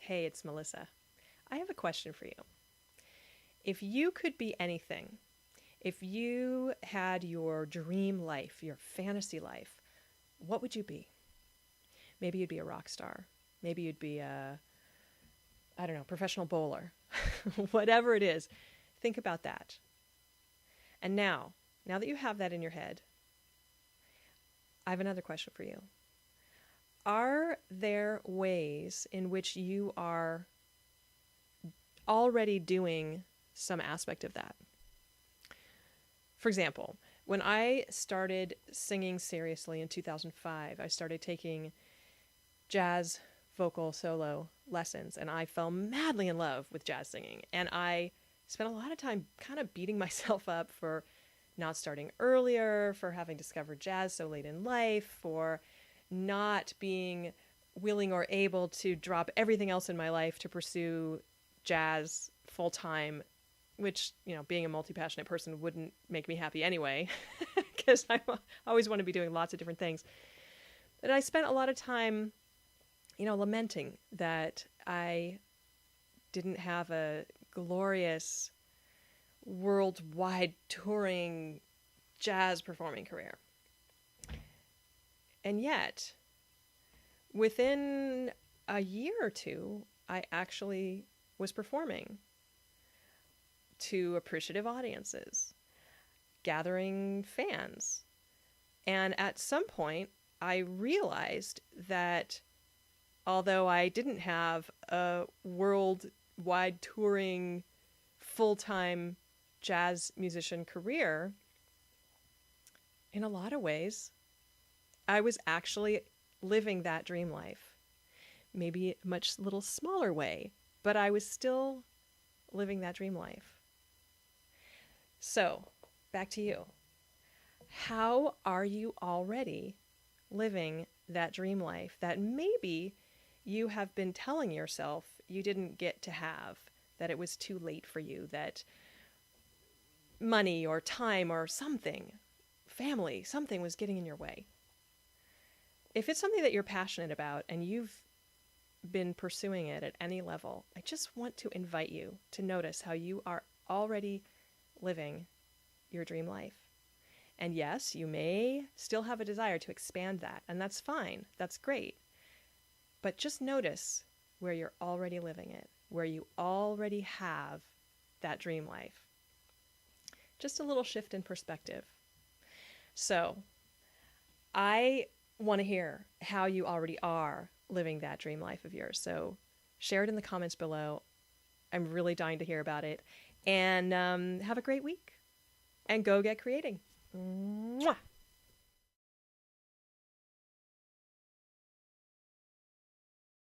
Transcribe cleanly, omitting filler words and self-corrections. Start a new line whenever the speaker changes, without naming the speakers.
Hey, it's Melissa. I have a question for you. If you could be anything, if you had your dream life, your fantasy life, what would you be? Maybe you'd be a rock star. Maybe you'd be a, I don't know, professional bowler. Whatever it is, think about that. And now that you have that in your head, I have another question for you. Are there ways in which you are already doing some aspect of that? For example, when I started singing seriously in 2005, I started taking jazz vocal solo lessons, and I fell madly in love with jazz singing. And I spent a lot of time kind of beating myself up for not starting earlier, for having discovered jazz so late in life, for not being willing or able to drop everything else in my life to pursue jazz full time, which, being a multi-passionate person wouldn't make me happy anyway, because I always want to be doing lots of different things. But I spent a lot of time, lamenting that I didn't have a glorious worldwide touring jazz performing career. And yet, within a year or two, I actually was performing to appreciative audiences, gathering fans. And at some point, I realized that although I didn't have a worldwide touring, full-time jazz musician career, in a lot of ways, I was actually living that dream life. Maybe a much little smaller way, but I was still living that dream life. So, back to you. How are you already living that dream life that maybe you have been telling yourself you didn't get to have, that it was too late for you, that money or time or something, family, something was getting in your way? If it's something that you're passionate about and you've been pursuing it at any level, I just want to invite you to notice how you are already living your dream life. And yes, you may still have a desire to expand that, and that's fine. That's great. But just notice where you're already living it, where you already have that dream life. Just a little shift in perspective. So, I want to hear how you already are living that dream life of yours. So, share it in the comments below. I'm really dying to hear about it. And have a great week. And go get creating. Mwah!